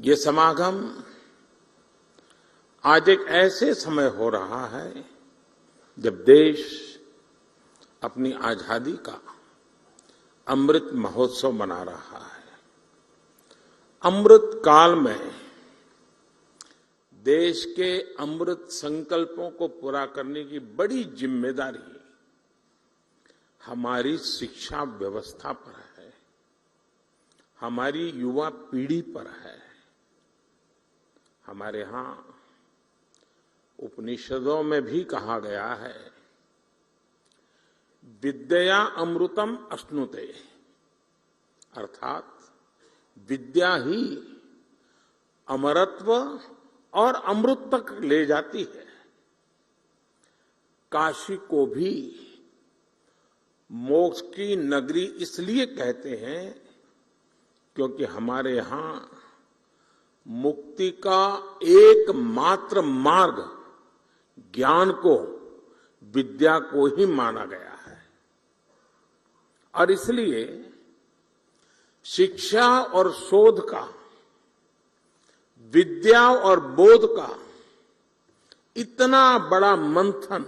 ये समागम आज एक ऐसे समय हो रहा है जब देश अपनी आजादी का अमृत महोत्सव मना रहा है। अमृत काल में देश के अमृत संकल्पों को पूरा करने की बड़ी जिम्मेदारी हमारी शिक्षा व्यवस्था पर है, हमारी युवा पीढ़ी पर है। हमारे यहां उपनिषदों में भी कहा गया है, विद्या अमृतम अश्नुते, अर्थात विद्या ही अमरत्व और अमृत तक ले जाती है। काशी को भी मोक्ष की नगरी इसलिए कहते हैं क्योंकि हमारे यहां मुक्ति का एकमात्र मार्ग ज्ञान को, विद्या को ही माना गया है। और इसलिए शिक्षा और शोध का, विद्या और बोध का इतना बड़ा मंथन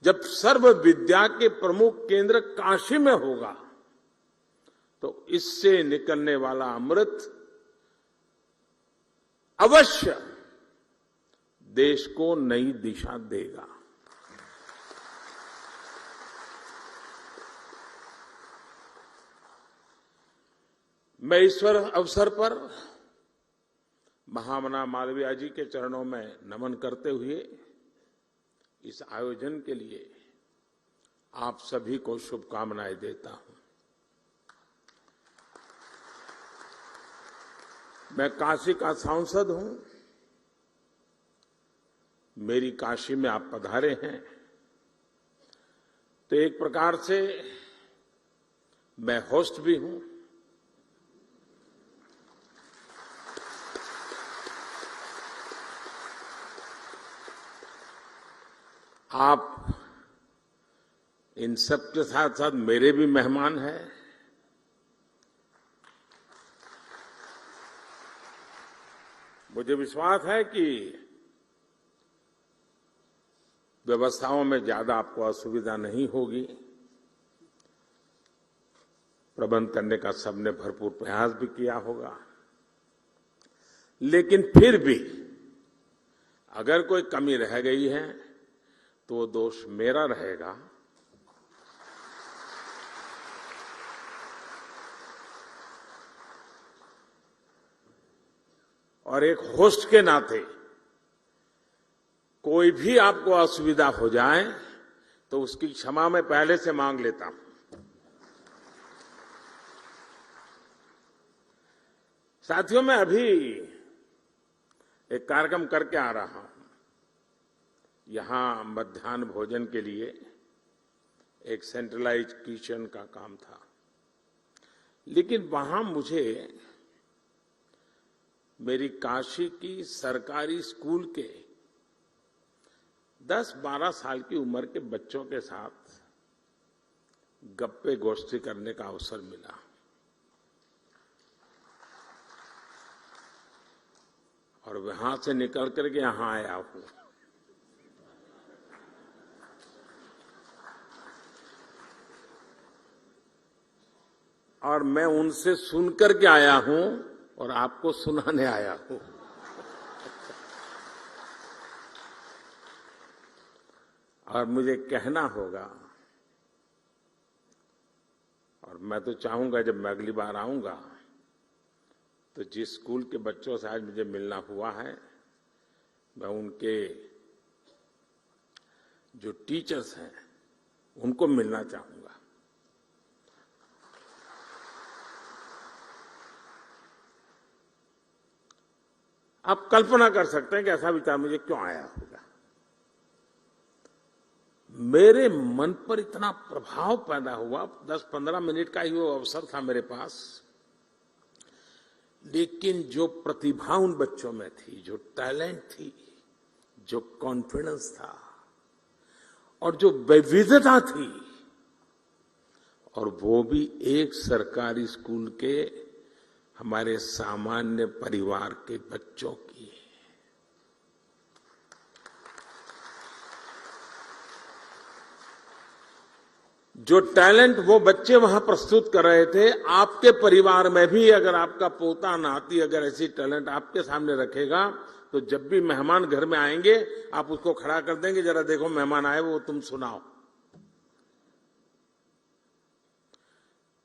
जब सर्व विद्या के प्रमुख केंद्र काशी में होगा तो इससे निकलने वाला अमृत अवश्य देश को नई दिशा देगा। मैं ईश्वर अवसर पर महामना मालवीय जी के चरणों में नमन करते हुए इस आयोजन के लिए आप सभी को शुभकामनाएं देता हूं। मैं काशी का सांसद हूं, मेरी काशी में आप पधारे हैं, तो एक प्रकार से मैं होस्ट भी हूं। आप इन सब के साथ साथ मेरे भी मेहमान हैं। मुझे विश्वास है कि व्यवस्थाओं में ज्यादा आपको असुविधा नहीं होगी। प्रबंध करने का सबने भरपूर प्रयास भी किया होगा, लेकिन फिर भी अगर कोई कमी रह गई है तो वो दोष मेरा रहेगा। और एक होस्ट के नाते कोई भी आपको असुविधा हो जाए तो उसकी क्षमा मैं पहले से मांग लेता हूं। साथियों, मैं अभी एक कार्यक्रम करके आ रहा हूं। यहां मध्याह्न भोजन के लिए एक सेंट्रलाइज किचन का काम था, लेकिन वहां मुझे मेरी काशी की सरकारी स्कूल के 10-12 साल की उम्र के बच्चों के साथ गप्पे गोष्ठी करने का अवसर मिला। और वहां से निकल करके यहां आया हूं। और मैं उनसे सुनकर के आया हूं और आपको सुनाने आया हूं। और मुझे कहना होगा, और मैं तो चाहूंगा जब मैं अगली बार आऊंगा तो जिस स्कूल के बच्चों से आज मुझे मिलना हुआ है, मैं उनके जो टीचर्स हैं उनको मिलना चाहूंगा। आप कल्पना कर सकते हैं कि ऐसा विचार मुझे क्यों आया होगा। मेरे मन पर इतना प्रभाव पैदा हुआ, 10-15 मिनट का ही वो अवसर था मेरे पास, लेकिन जो प्रतिभा उन बच्चों में थी, जो टैलेंट थी, जो कॉन्फिडेंस था और जो विविधता थी, और वो भी एक सरकारी स्कूल के हमारे सामान्य परिवार के बच्चों की। जो टैलेंट वो बच्चे वहां प्रस्तुत कर रहे थे, आपके परिवार में भी अगर आपका पोता नाती अगर ऐसी टैलेंट आपके सामने रखेगा, तो जब भी मेहमान घर में आएंगे आप उसको खड़ा कर देंगे, जरा देखो मेहमान आए वो तुम सुनाओ।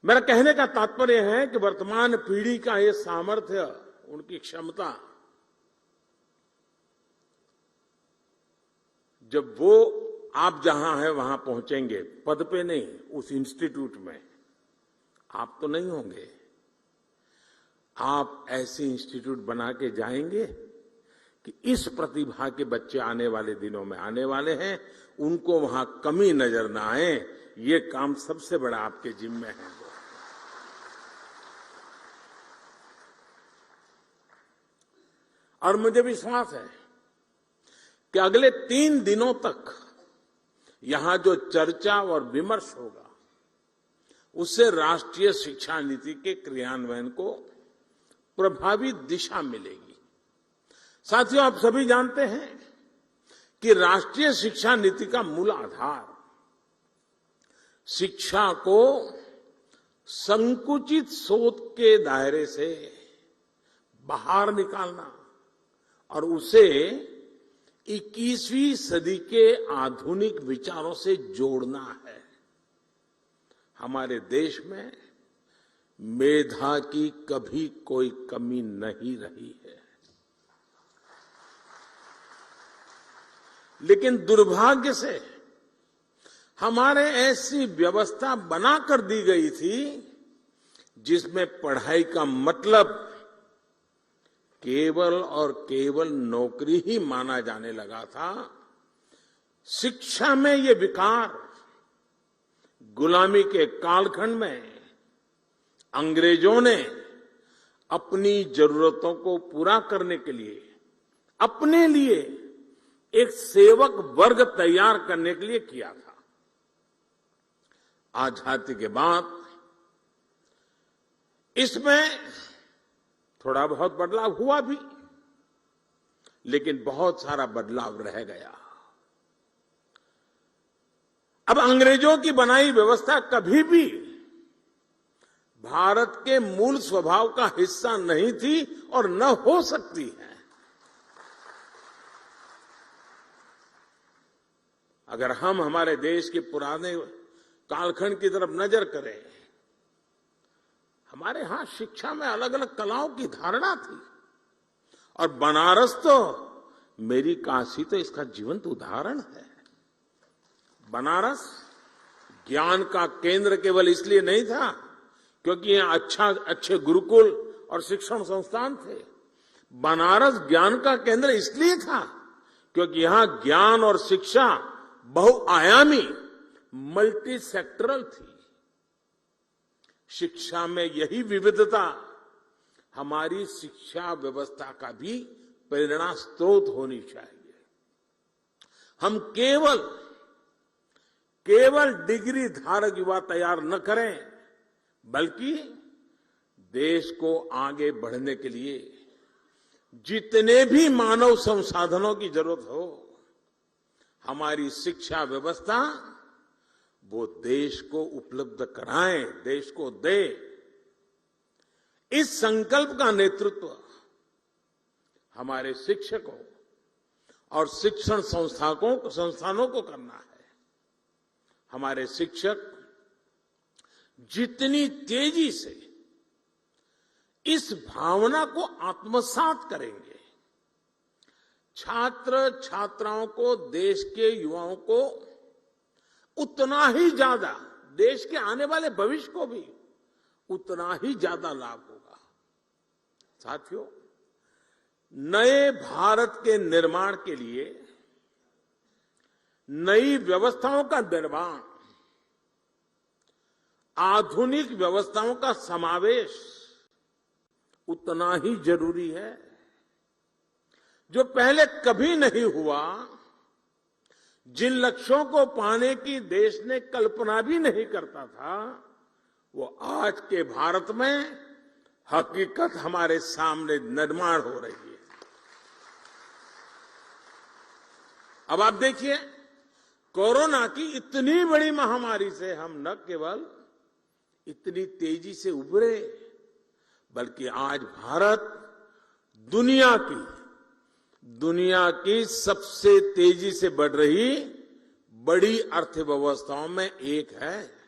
मेरा कहने का तात्पर्य है कि वर्तमान पीढ़ी का ये सामर्थ्य, उनकी क्षमता, जब वो आप जहां हैं वहां पहुंचेंगे, पद पे नहीं, उस इंस्टीट्यूट में, आप तो नहीं होंगे, आप ऐसी इंस्टीट्यूट बना के जाएंगे कि इस प्रतिभा के बच्चे आने वाले दिनों में आने वाले हैं, उनको वहां कमी नजर ना आए। ये काम सबसे बड़ा आपके जिम्मे है। और मुझे विश्वास है कि अगले 3 दिनों तक यहां जो चर्चा और विमर्श होगा, उससे राष्ट्रीय शिक्षा नीति के क्रियान्वयन को प्रभावी दिशा मिलेगी। साथियों, आप सभी जानते हैं कि राष्ट्रीय शिक्षा नीति का मूल आधार शिक्षा को संकुचित सोच के दायरे से बाहर निकालना और उसे 21वीं सदी के आधुनिक विचारों से जोड़ना है। हमारे देश में मेधा की कभी कोई कमी नहीं रही है, लेकिन दुर्भाग्य से हमारे ऐसी व्यवस्था बना कर दी गई थी जिसमें पढ़ाई का मतलब केवल और केवल नौकरी ही माना जाने लगा था। शिक्षा में ये विकार गुलामी के कालखंड में अंग्रेजों ने अपनी जरूरतों को पूरा करने के लिए अपने लिए एक सेवक वर्ग तैयार करने के लिए किया था। आजादी के बाद इसमें थोड़ा बहुत बदलाव हुआ भी, लेकिन बहुत सारा बदलाव रह गया। अब अंग्रेजों की बनाई व्यवस्था कभी भी भारत के मूल स्वभाव का हिस्सा नहीं थी और न हो सकती है। अगर हम हमारे देश के पुराने कालखंड की तरफ नजर करें, हमारे यहां शिक्षा में अलग अलग कलाओं की धारणा थी, और बनारस तो, मेरी काशी तो इसका जीवंत उदाहरण है। बनारस ज्ञान का केंद्र केवल इसलिए नहीं था क्योंकि यहां अच्छे गुरुकुल और शिक्षण संस्थान थे। बनारस ज्ञान का केंद्र इसलिए था क्योंकि यहां ज्ञान और शिक्षा बहुआयामी, मल्टी सेक्टरल थी। शिक्षा में यही विविधता हमारी शिक्षा व्यवस्था का भी प्रेरणा स्रोत होनी चाहिए। हम केवल डिग्री धारक युवा तैयार न करें, बल्कि देश को आगे बढ़ने के लिए जितने भी मानव संसाधनों की जरूरत हो, हमारी शिक्षा व्यवस्था वो देश को उपलब्ध कराएं, देश को दे। इस संकल्प का नेतृत्व हमारे शिक्षकों और शिक्षण संस्थानों को करना है। हमारे शिक्षक जितनी तेजी से इस भावना को आत्मसात करेंगे, छात्र छात्राओं को, देश के युवाओं को उतना ही ज्यादा, देश के आने वाले भविष्य को भी उतना ही ज्यादा लाभ होगा। साथियों, नए भारत के निर्माण के लिए नई व्यवस्थाओं का निर्माण, आधुनिक व्यवस्थाओं का समावेश उतना ही जरूरी है। जो पहले कभी नहीं हुआ, जिन लक्ष्यों को पाने की देश ने कल्पना भी नहीं करता था, वो आज के भारत में हकीकत हमारे सामने निर्माण हो रही है। अब आप देखिए, कोरोना की इतनी बड़ी महामारी से हम न केवल इतनी तेजी से उभरे, बल्कि आज भारत दुनिया की सबसे तेजी से बढ़ रही बड़ी अर्थव्यवस्थाओं में एक है।